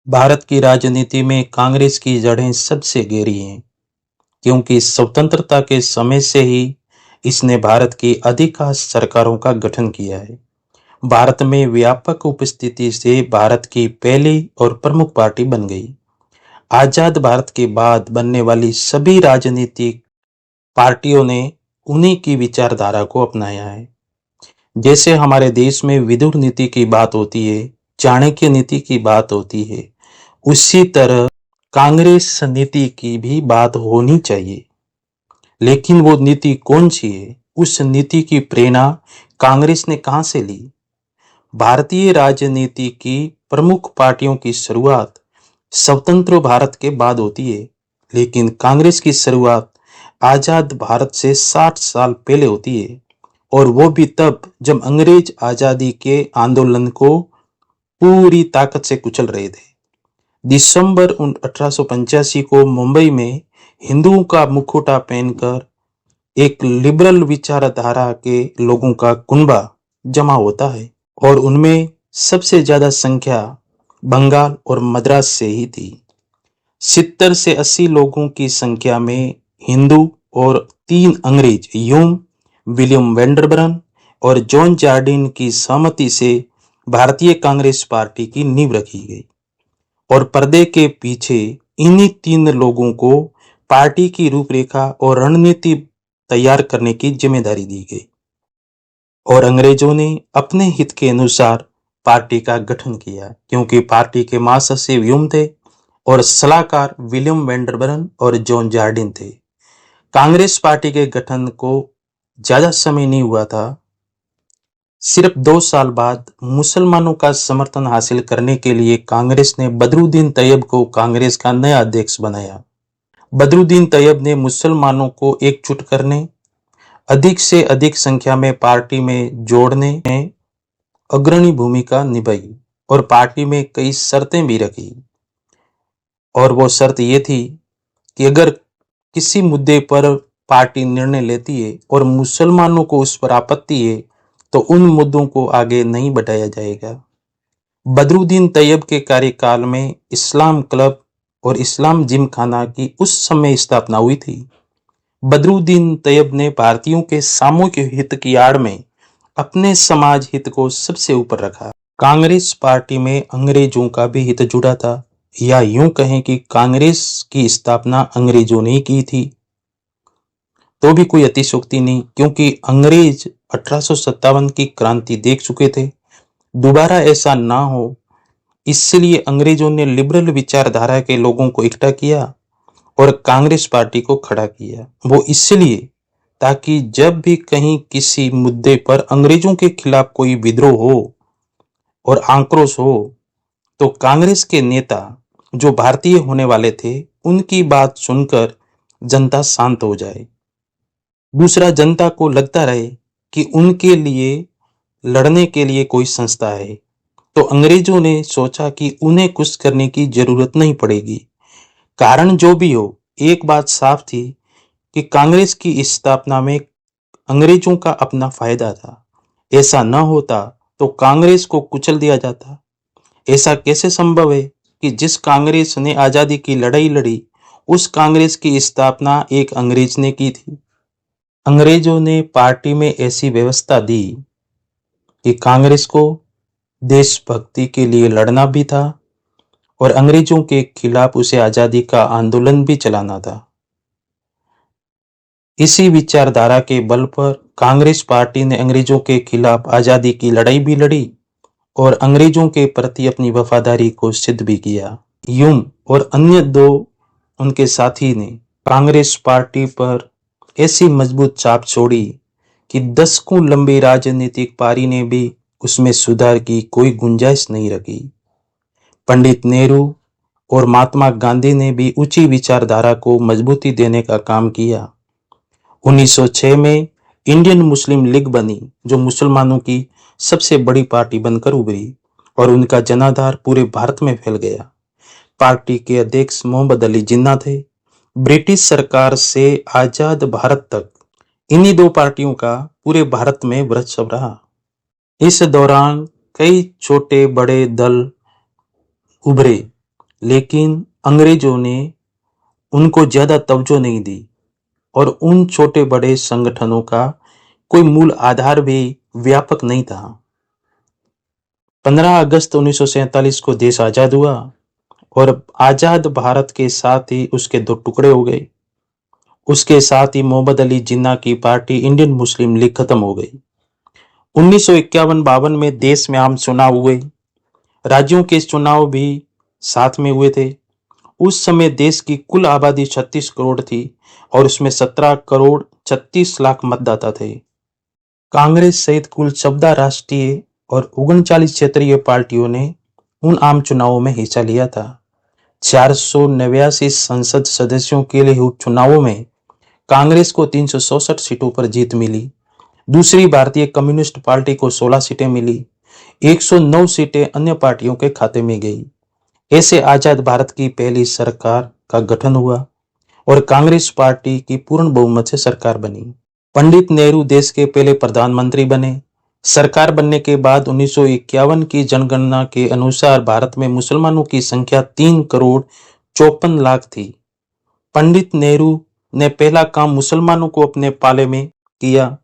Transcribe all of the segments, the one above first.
भारत की राजनीति में कांग्रेस की जड़ें सबसे गहरी हैं, क्योंकि स्वतंत्रता के समय से ही इसने भारत की अधिकांश सरकारों का गठन किया है। भारत में व्यापक उपस्थिति से भारत की पहली और प्रमुख पार्टी बन गई। आजाद भारत के बाद बनने वाली सभी राजनीतिक पार्टियों ने उन्हीं की विचारधारा को अपनाया है। जैसे हमारे देश में विदुर नीति की बात होती है, चाणक्य नीति की बात होती है, उसी तरह कांग्रेस नीति की भी बात होनी चाहिए। लेकिन वो नीति कौन सी है? उस नीति की प्रेरणा कांग्रेस ने कहां से ली? भारतीय राजनीति की प्रमुख पार्टियों की शुरुआत स्वतंत्र भारत के बाद होती है, लेकिन कांग्रेस की शुरुआत आजाद भारत से 60 साल पहले होती है, और वो भी तब जब अंग्रेज आजादी के आंदोलन को पूरी ताकत से कुचल रहे थे। दिसंबर 1885 को मुंबई में हिंदुओं का मुखौटा पहनकर एक लिबरल विचारधारा के लोगों का कुनबा जमा होता है, और उनमें सबसे ज्यादा संख्या बंगाल और मद्रास से ही थी। 70 से 80 लोगों की संख्या में हिंदू और 3 अंग्रेज ह्यूम, विलियम वेंडरबर्न और जॉन जार्डिन की सहमति से भारतीय कांग्रेस पार्टी की नींव रखी गई, और पर्दे के पीछे इन्हीं 3 लोगों को पार्टी की रूपरेखा और रणनीति तैयार करने की जिम्मेदारी दी गई, और अंग्रेजों ने अपने हित के अनुसार पार्टी का गठन किया, क्योंकि पार्टी के महासचिव ह्यूम थे और सलाहकार विलियम वेंडरबर्न और जॉन जार्डिन थे। कांग्रेस पार्टी के गठन को ज्यादा समय नहीं हुआ था। सिर्फ 2 साल बाद मुसलमानों का समर्थन हासिल करने के लिए कांग्रेस ने बदरुद्दीन तैयब को कांग्रेस का नया अध्यक्ष बनाया। बदरुद्दीन तैयब ने मुसलमानों को एकजुट करने, अधिक से अधिक संख्या में पार्टी में जोड़ने में अग्रणी भूमिका निभाई, और पार्टी में कई शर्तें भी रखी। और वो शर्त ये थी कि अगर किसी मुद्दे पर पार्टी निर्णय लेती है और मुसलमानों को उस पर आपत्ति है, तो उन मुद्दों को आगे नहीं बढ़ाया जाएगा। बदरुद्दीन तैयब के कार्यकाल में इस्लाम क्लब और इस्लाम जिमखाना की उस समय स्थापना हुई थी। बदरुद्दीन तैयब ने भारतीयों के सामूहिक हित की आड़ में अपने समाज हित को सबसे ऊपर रखा। कांग्रेस पार्टी में अंग्रेजों का भी हित जुड़ा था, या यूं कहें कि कांग्रेस की स्थापना अंग्रेजों ने की थी, तो भी कोई अतिशयोक्ति नहीं, क्योंकि अंग्रेज 1857 की क्रांति देख चुके थे। दोबारा ऐसा ना हो, इसलिए अंग्रेजों ने लिबरल विचारधारा के लोगों को इकट्ठा किया और कांग्रेस पार्टी को खड़ा किया। वो इसलिए ताकि जब भी कहीं किसी मुद्दे पर अंग्रेजों के खिलाफ कोई विद्रोह हो और आक्रोश हो, तो कांग्रेस के नेता जो भारतीय होने वाले थे, उनकी बात सुनकर जनता शांत हो जाए। दूसरा, जनता को लगता रहे कि उनके लिए लड़ने के लिए कोई संस्था है, तो अंग्रेजों ने सोचा कि उन्हें कुछ करने की जरूरत नहीं पड़ेगी। कारण जो भी हो, एक बात साफ थी कि कांग्रेस की स्थापना में अंग्रेजों का अपना फायदा था। ऐसा न होता तो कांग्रेस को कुचल दिया जाता। ऐसा कैसे संभव है कि जिस कांग्रेस ने आजादी की लड़ाई लड़ी, उस कांग्रेस की स्थापना एक अंग्रेज ने की थी। अंग्रेजों ने पार्टी में ऐसी व्यवस्था दी कि कांग्रेस को देशभक्ति के लिए लड़ना भी था और अंग्रेजों के खिलाफ उसे आजादी का आंदोलन भी चलाना था। इसी विचारधारा के बल पर कांग्रेस पार्टी ने अंग्रेजों के खिलाफ आजादी की लड़ाई भी लड़ी और अंग्रेजों के प्रति अपनी वफादारी को सिद्ध भी किया। ह्यूम और अन्य 2 उनके साथी ने कांग्रेस पार्टी पर ऐसी मजबूत छाप छोड़ी कि दशकों लंबी राजनीतिक पारी ने भी उसमें सुधार की कोई गुंजाइश नहीं रखी। पंडित नेहरू और महात्मा गांधी ने भी ऊंची विचारधारा को मजबूती देने का काम किया। 1906 में इंडियन मुस्लिम लीग बनी, जो मुसलमानों की सबसे बड़ी पार्टी बनकर उभरी, और उनका जनाधार पूरे भारत में फैल गया। पार्टी के अध्यक्ष मोहम्मद अली जिन्ना थे। ब्रिटिश सरकार से आजाद भारत तक इन्हीं 2 पार्टियों का पूरे भारत में वर्चस्व रहा। इस दौरान कई छोटे बड़े दल उभरे, लेकिन अंग्रेजों ने उनको ज्यादा तवज्जो नहीं दी और उन छोटे बड़े संगठनों का कोई मूल आधार भी व्यापक नहीं था। 15 अगस्त 1947 को देश आजाद हुआ और आजाद भारत के साथ ही उसके दो टुकड़े हो गए। उसके साथ ही मोहम्मद अली जिन्ना की पार्टी इंडियन मुस्लिम लीग खत्म हो गई। 1951-52 में देश में आम चुनाव हुए। राज्यों के चुनाव भी साथ में हुए थे। उस समय देश की कुल आबादी 36 करोड़ थी और उसमें 17 करोड़ 36 लाख मतदाता थे। कांग्रेस सहित कुल 14 राष्ट्रीय और 39 क्षेत्रीय पार्टियों ने उन आम चुनावों में हिस्सा लिया था। 489 संसद सदस्यों के लिए उपचुनावों में कांग्रेस को 367 सीटों पर जीत मिली। दूसरी भारतीय कम्युनिस्ट पार्टी को 16 सीटें मिली। 109 सीटें अन्य पार्टियों के खाते में गई। ऐसे आजाद भारत की पहली सरकार का गठन हुआ और कांग्रेस पार्टी की पूर्ण बहुमत से सरकार बनी। पंडित नेहरू देश के पहले प्रधानमंत्री बने। सरकार बनने के बाद 1951 की जनगणना के अनुसार भारत में मुसलमानों की संख्या 3 करोड़ 54 लाख थी। पंडित नेहरू ने पहला काम मुसलमानों को अपने पाले में किया।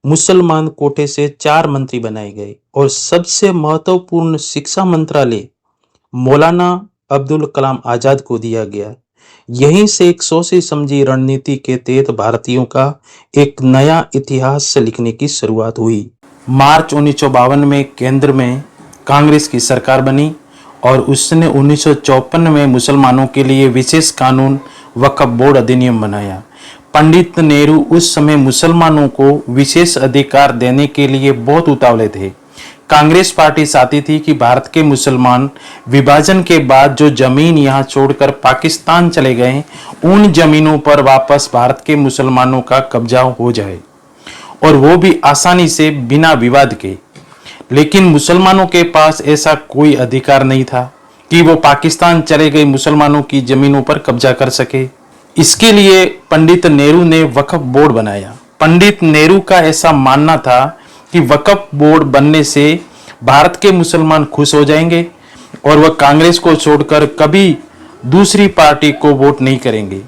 मुसलमान कोटे से 4 मंत्री बनाए गए और सबसे महत्वपूर्ण शिक्षा मंत्रालय मौलाना अब्दुल कलाम आजाद को दिया गया। यहीं से एक सोची समझी रणनीति के तहत भारतीयों का एक नया इतिहास लिखने की शुरुआत हुई। मार्च 1952 में केंद्र में कांग्रेस की सरकार बनी और उसने 1954 में मुसलमानों के लिए विशेष कानून वक्फ बोर्ड अधिनियम बनाया। पंडित नेहरू उस समय मुसलमानों को विशेष अधिकार देने के लिए बहुत उतावले थे। कांग्रेस पार्टी चाहती थी कि भारत के मुसलमान विभाजन के बाद जो जमीन यहाँ छोड़कर पाकिस्तान चले गए, उन जमीनों पर वापस भारत के मुसलमानों का कब्जा हो जाए और वो भी आसानी से बिना विवाद के। लेकिन मुसलमानों के पास ऐसा कोई अधिकार नहीं था कि वो पाकिस्तान चले गए मुसलमानों की जमीनों पर कब्जा कर सके। इसके लिए पंडित नेहरू ने वक्फ बोर्ड बनाया। पंडित नेहरू का ऐसा मानना था कि वक्फ बोर्ड बनने से भारत के मुसलमान खुश हो जाएंगे और वह कांग्रेस को छोड़कर कभी दूसरी पार्टी को वोट नहीं करेंगे।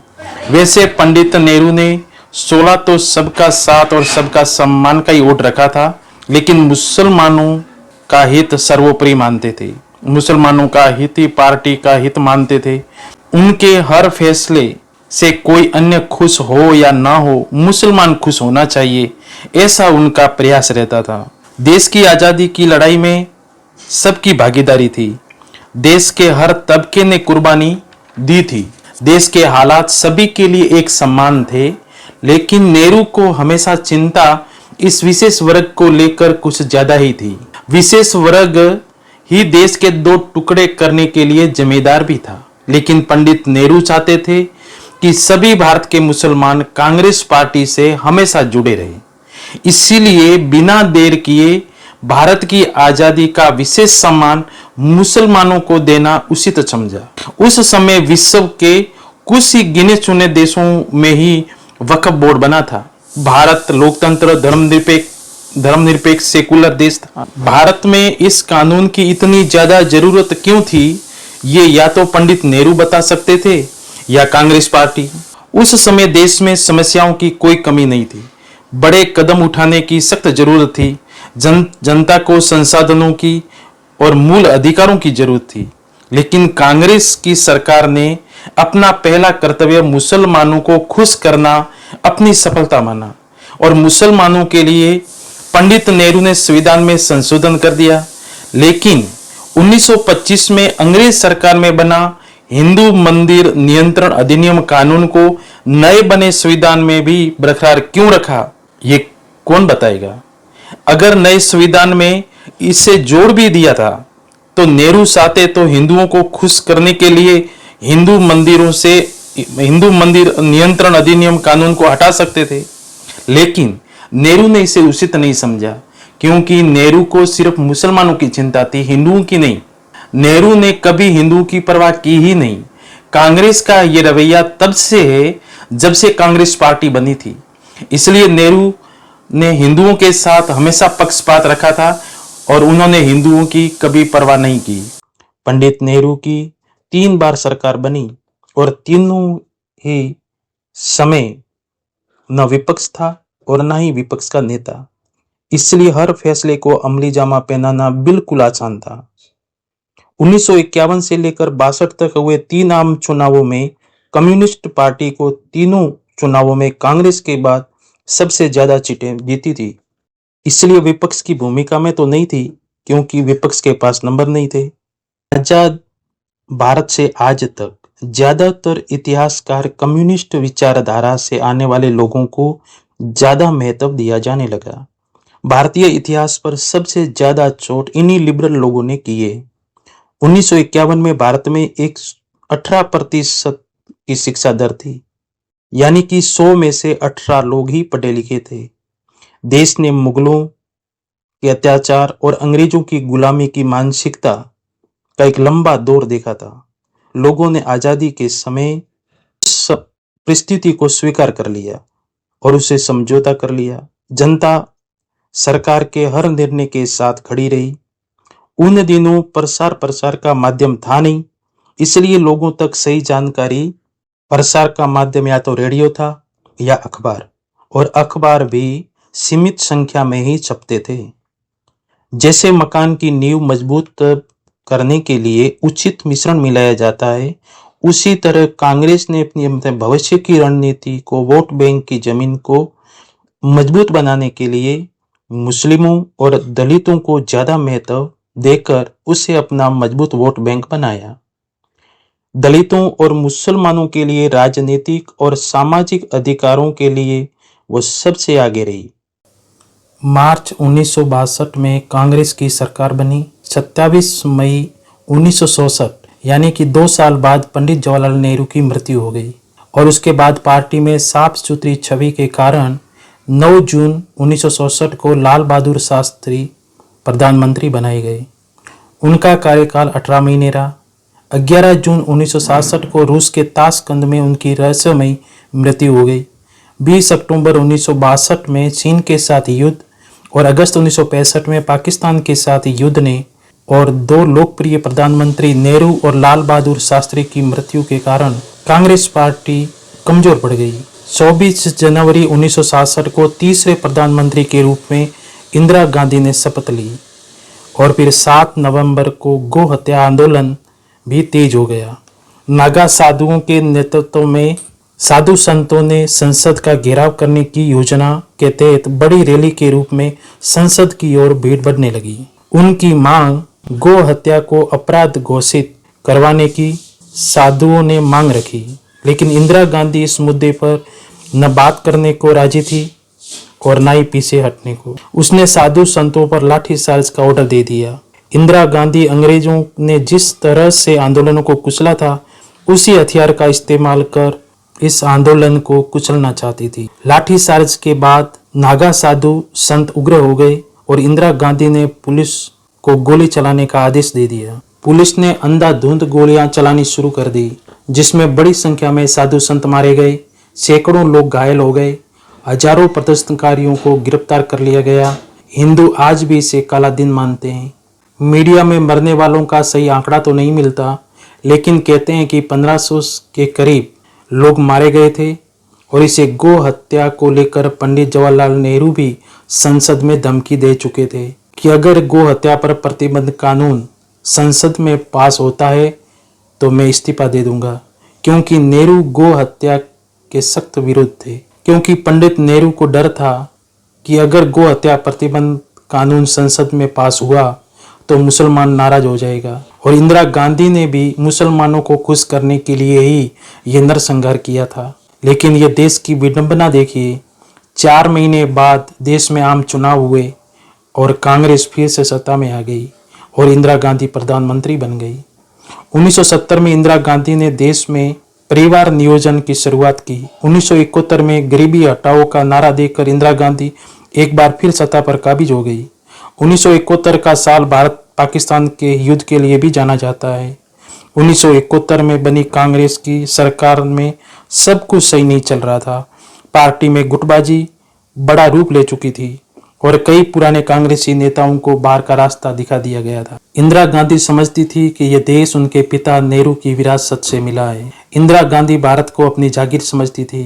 वैसे पंडित नेहरू ने 16 तो सबका साथ और सबका सम्मान का ही वोट रखा था, लेकिन मुसलमानों का हित सर्वोपरि मानते थे। मुसलमानों का हित ही पार्टी का हित मानते थे। उनके हर फैसले से कोई अन्य खुश हो या ना हो, मुसलमान खुश होना चाहिए, ऐसा उनका प्रयास रहता था। देश की आजादी की लड़ाई में सबकी भागीदारी थी। देश के हर तबके ने कुर्बानी दी थी। देश के हालात सभी के लिए एक समान थे, लेकिन नेहरू को हमेशा चिंता इस विशेष वर्ग को लेकर कुछ ज्यादा ही थी। विशेष वर्ग ही देश के दो टुकड़े करने के लिए जिम्मेदार भी था। लेकिन पंडित नेहरू चाहते थे कि सभी भारत के मुसलमान कांग्रेस पार्टी से हमेशा जुड़े रहे। इसीलिए बिना देर किए भारत की आजादी का विशेष सम्मान मुसलमानों को देना उचित समझा। उस समय विश्व के कुछ ही गिने चुने देशों में ही वक्फ बोर्ड बना था। भारत लोकतंत्र धर्मनिरपेक्ष सेकुलर देश था। भारत में इस कानून की इतनी ज्यादा जरूरत क्यों थी, ये या तो पंडित नेहरू बता सकते थे या कांग्रेस पार्टी। उस समय देश में समस्याओं की कोई कमी नहीं थी। बड़े कदम उठाने की सख्त जरूरत थी। जनता को संसाधनों की और मूल अधिकारों की जरूरत थी। लेकिन कांग्रेस की सरकार ने अपना पहला कर्तव्य मुसलमानों को खुश करना अपनी सफलता माना और मुसलमानों के लिए पंडित नेहरू ने संविधान में संशोधन कर दिया। लेकिन 1925 में अंग्रेज सरकार में बना हिंदू मंदिर नियंत्रण अधिनियम कानून को नए बने संविधान में भी बरकरार क्यों रखा, ये कौन बताएगा। अगर नए संविधान में इसे जोड़ भी दिया था तो नेहरू चाहते तो हिंदुओं को खुश करने के लिए हिंदू मंदिर नियंत्रण अधिनियम कानून को हटा सकते थे। लेकिन नेहरू ने इसे उचित नहीं समझा, क्योंकि नेहरू को सिर्फ मुसलमानों की चिंता थी, हिंदुओं की नहीं। नेहरू ने कभी हिंदुओं की परवाह की ही नहीं। कांग्रेस का यह रवैया तब से है जब से कांग्रेस पार्टी बनी थी। इसलिए नेहरू ने हिंदुओं के साथ हमेशा पक्षपात रखा था और उन्होंने हिंदुओं की कभी परवाह नहीं की। पंडित नेहरू की 3 बार सरकार बनी और तीनों ही समय न विपक्ष था और न ही विपक्ष का नेता, इसलिए हर फैसले को अमली जामा पहनाना बिल्कुल आसान था। 1951 से लेकर 62 तक हुए 3 आम चुनावों में कम्युनिस्ट पार्टी को तीनों चुनावों में कांग्रेस के बाद सबसे ज्यादा सीटें जीती थी। इसलिए विपक्ष की भूमिका में तो नहीं थी, क्योंकि विपक्ष के पास नंबर नहीं थे। आजाद भारत से आज तक ज्यादातर इतिहासकार कम्युनिस्ट विचारधारा से आने वाले लोगों को ज्यादा महत्व दिया जाने लगा। भारतीय इतिहास पर सबसे ज्यादा चोट इन्हीं लिबरल लोगों ने की है। 1951 में भारत में एक 18% की शिक्षा दर थी, यानी कि 100 में से 18 लोग ही पढ़े लिखे थे। देश ने मुगलों के अत्याचार और अंग्रेजों की गुलामी की मानसिकता का एक लंबा दौर देखा था। लोगों ने आजादी के समय उस परिस्थिति को स्वीकार कर लिया और उसे समझौता कर लिया। जनता सरकार के हर निर्णय के साथ खड़ी रही। उन दिनों प्रसार का माध्यम था नहीं, इसलिए लोगों तक सही जानकारी प्रसार का माध्यम या तो रेडियो था या अखबार, और अखबार भी सीमित संख्या में ही छपते थे। जैसे मकान की नींव मजबूत करने के लिए उचित मिश्रण मिलाया जाता है, उसी तरह कांग्रेस ने अपनी भविष्य की रणनीति को वोट बैंक की जमीन को मजबूत बनाने के लिए मुस्लिमों और दलितों को ज्यादा महत्व देकर उसे अपना मजबूत वोट बैंक बनाया। दलितों और मुसलमानों के लिए राजनीतिक और सामाजिक अधिकारों के लिए वो सबसे आगे रही। मार्च 1962 में कांग्रेस की सरकार बनी। 27 मई 1967 यानी कि 2 साल बाद पंडित जवाहरलाल नेहरू की मृत्यु हो गई और उसके बाद पार्टी में साफ सुथरी छवि के कारण 9 जून 1967 को लाल बहादुर शास्त्री प्रधानमंत्री बनाए गए। उनका कार्यकाल 18 महीने रहा। 11 जून 1967 को रूस के ताशकंद में उनकी रहस्यमयी मृत्यु हो गई। 20 अक्टूबर 1962 में चीन के साथ युद्ध और अगस्त 1965 में पाकिस्तान के साथ युद्ध ने और 2 लोकप्रिय प्रधानमंत्री नेहरू और लाल बहादुर शास्त्री की मृत्यु के कारण कांग्रेस पार्टी कमजोर पड़ गई। 24 जनवरी 1967 को तीसरे प्रधानमंत्री के रूप में इंदिरा गांधी ने शपथ ली और फिर 7 नवंबर को गो हत्या आंदोलन भी तेज हो गया। नागा साधुओं के नेतृत्व में साधु संतों ने संसद का घेराव करने की योजना के तहत बड़ी रैली के रूप में संसद की ओर भीड़ बढ़ने लगी। उनकी मांग गो हत्या को अपराध घोषित करवाने की साधुओं ने मांग रखी, लेकिन इंदिरा गांधी इस मुद्दे पर न बात करने को राजी थी और न ही पीछे हटने को। उसने साधु संतों पर लाठीचार्ज का ऑर्डर दे दिया। इंदिरा गांधी अंग्रेजों ने जिस तरह से आंदोलनों को कुचला था, उसी हथियार का इस्तेमाल कर इस आंदोलन को कुचलना चाहती थी। लाठीचार्ज के बाद नागा साधु संत उग्र हो गए और इंदिरा गांधी ने पुलिस को गोली चलाने का आदेश दे दिया। पुलिस ने अंधाधुंध गोलियां चलानी शुरू कर दी, जिसमें बड़ी संख्या में साधु संत मारे गए, सैकड़ों लोग घायल हो गए, हजारों प्रदर्शनकारियों को गिरफ्तार कर लिया गया। हिंदू आज भी इसे काला दिन मानते हैं। मीडिया में मरने वालों का सही आंकड़ा तो नहीं मिलता, लेकिन कहते हैं कि 1500 के करीब लोग मारे गए थे और इसे गो हत्या को लेकर पंडित जवाहरलाल नेहरू भी संसद में धमकी दे चुके थे कि अगर गो हत्या पर प्रतिबंध कानून संसद में पास होता है तो मैं इस्तीफा दे दूंगा, क्योंकि नेहरू गो हत्या के सख्त विरोध थे। क्योंकि पंडित नेहरू को डर था कि अगर गो हत्या प्रतिबंध कानून संसद में पास हुआ तो मुसलमान नाराज हो जाएगा, और इंदिरा गांधी ने भी मुसलमानों को खुश करने के लिए ही यह नरसंहार किया था। लेकिन यह देश की विडंबना देखिए, 4 महीने बाद देश में आम चुनाव हुए और कांग्रेस फिर से सत्ता में आ गई और इंदिरा गांधी प्रधानमंत्री बन गई। 1970 में इंदिरा गांधी ने देश में परिवार नियोजन की शुरुआत की। 1971 में गरीबी हटाओ का नारा देकर इंदिरा गांधी एक बार फिर सत्ता पर काबिज हो गई। 1971 का साल भारत पाकिस्तान के युद्ध के लिए भी जाना जाता है। 1971 में बनी कांग्रेस की सरकार में सब कुछ सही नहीं चल रहा था। पार्टी में गुटबाजी बड़ा रूप ले चुकी थी और कई पुराने कांग्रेसी नेताओं को बाहर का रास्ता दिखा दिया गया था। इंदिरा गांधी समझती थी कि यह देश उनके पिता नेहरू की विरासत से मिला है। इंदिरा गांधी भारत को अपनी जागीर समझती थी।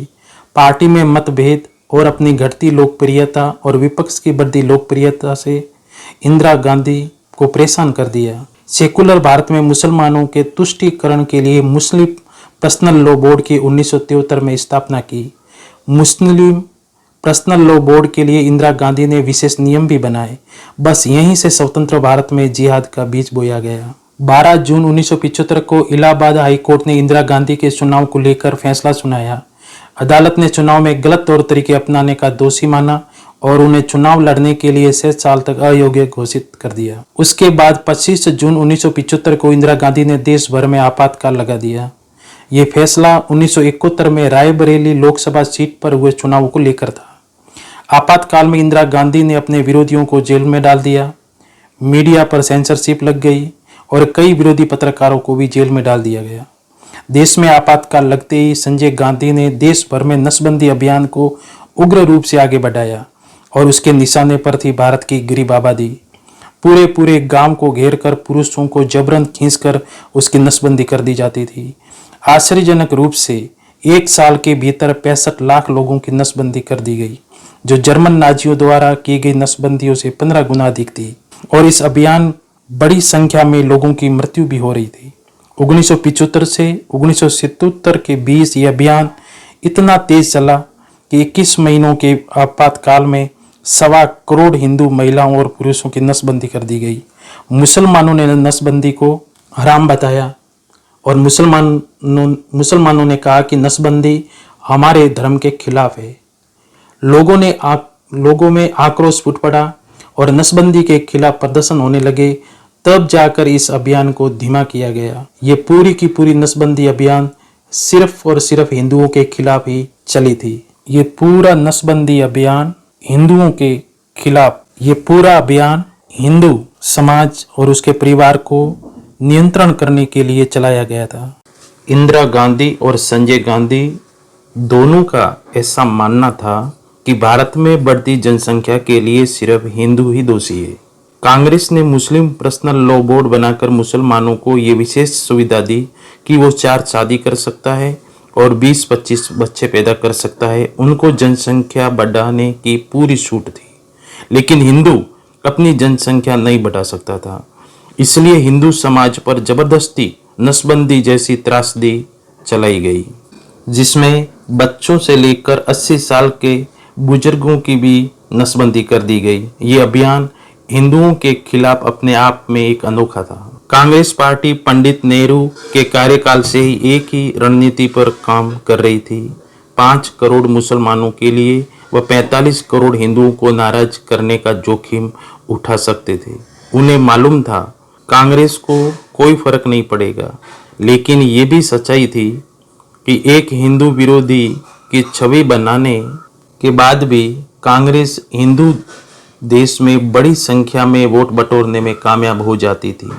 पार्टी में मतभेद और अपनी घटती लोकप्रियता और विपक्ष की बढ़ती लोकप्रियता से इंदिरा गांधी को परेशान कर दिया। सेकुलर भारत में मुसलमानों के तुष्टीकरण के लिए मुस्लिम पर्सनल लॉ बोर्ड की 1973 में स्थापना की। मुस्लिम पर्सनल लॉ बोर्ड के लिए इंदिरा गांधी ने विशेष नियम भी बनाए। बस यहीं से स्वतंत्र भारत में जिहाद का बीज बोया गया। 12 जून 1975 को इलाहाबाद हाई कोर्ट ने इंदिरा गांधी के चुनाव को लेकर फैसला सुनाया। अदालत ने चुनाव में गलत तौर तरीके अपनाने का दोषी माना और उन्हें चुनाव लड़ने के लिए 6 साल तक अयोग्य घोषित कर दिया। उसके बाद 25 जून 1975 को इंदिरा गांधी ने देश भर में आपातकाल लगा दिया। ये फैसला 1971 में रायबरेली लोकसभा सीट पर हुए चुनाव को लेकर था। आपातकाल में इंदिरा गांधी ने अपने विरोधियों को जेल में डाल दिया, मीडिया पर सेंसरशिप लग गई और कई विरोधी पत्रकारों को भी जेल में डाल दिया गया। देश में आपातकाल लगते ही संजय गांधी ने देश भर में नसबंदी अभियान को उग्र रूप से आगे बढ़ाया और उसके निशाने पर थी भारत की गरीब आबादी। पूरे गांव को घेर कर पुरुषों को जबरन खींचकर उसकी नसबंदी कर दी जाती थी। आश्चर्यजनक रूप से 1 साल के भीतर 65 लाख लोगों की नसबंदी कर दी गई, जो जर्मन नाजियों द्वारा की गई नसबंदियों से 15 गुना अधिक थी। और इस अभियान बड़ी संख्या में लोगों की मृत्यु भी हो रही थी। 1975 से 1977 के बीच ये अभियान इतना तेज चला कि 21 महीनों के आपातकाल में 1.25 करोड़ हिंदू महिलाओं और पुरुषों की नसबंदी कर दी गई। मुसलमानों ने नसबंदी को हराम बताया और मुसलमानों ने कहा कि नसबंदी हमारे धर्म के खिलाफ है। लोगों में आक्रोश फूट पड़ा और नसबंदी के खिलाफ प्रदर्शन होने लगे। तब जाकर इस अभियान को धीमा किया गया। ये पूरी की पूरी नसबंदी अभियान सिर्फ और सिर्फ हिंदुओं के खिलाफ ही चली थी। ये पूरा नसबंदी अभियान हिंदुओं के खिलाफ, ये पूरा अभियान हिंदू समाज और उसके परिवार को नियंत्रण करने के लिए चलाया गया था। इंदिरा गांधी और संजय गांधी दोनों का ऐसा मानना था कि भारत में बढ़ती जनसंख्या के लिए सिर्फ हिंदू ही दोषी है। कांग्रेस ने मुस्लिम पर्सनल लॉ बोर्ड बनाकर मुसलमानों को ये विशेष सुविधा दी कि वो 4 शादी कर सकता है और 20-25 बच्चे पैदा कर सकता है। उनको जनसंख्या बढ़ाने की पूरी छूट थी, लेकिन हिंदू अपनी जनसंख्या नहीं बढ़ा सकता था। इसलिए हिंदू समाज पर जबरदस्ती नसबंदी जैसी त्रासदी चलाई गई, जिसमें बच्चों से लेकर 80 साल के बुजुर्गों की भी नसबंदी कर दी गई। ये अभियान हिंदुओं के खिलाफ अपने आप में एक अनोखा था। कांग्रेस पार्टी पंडित नेहरू के कार्यकाल से ही एक ही रणनीति पर काम कर रही थी। 5 करोड़ मुसलमानों के लिए वह 45 करोड़ हिंदुओं को नाराज करने का जोखिम उठा सकते थे। उन्हें मालूम था कांग्रेस को कोई फर्क नहीं पड़ेगा, लेकिन ये भी सच्चाई थी कि एक हिंदू विरोधी की छवि बनाने के बाद भी कांग्रेस हिंदू देश में बड़ी संख्या में वोट बटोरने में कामयाब हो जाती थी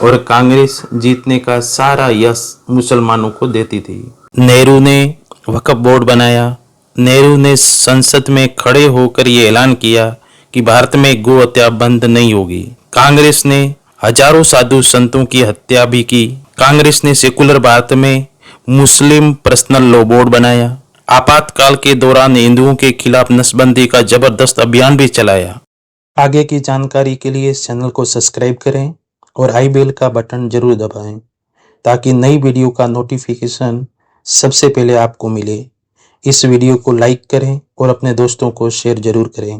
और कांग्रेस जीतने का सारा यश मुसलमानों को देती थी। नेहरू ने वक्फ बोर्ड बनाया। नेहरू ने संसद में खड़े होकर ये ऐलान किया कि भारत में गौ हत्या बंद नहीं होगी। कांग्रेस ने हजारों साधु संतों की हत्या भी की। कांग्रेस ने सेकुलर भारत में मुस्लिम पर्सनल लॉ बोर्ड बनाया। आपातकाल के दौरान हिंदुओं के खिलाफ नसबंदी का जबरदस्त अभियान भी चलाया। आगे की जानकारी के लिए इस चैनल को सब्सक्राइब करें और आई बेल का बटन जरूर दबाएं ताकि नई वीडियो का नोटिफिकेशन सबसे पहले आपको मिले। इस वीडियो को लाइक करें और अपने दोस्तों को शेयर जरूर करें।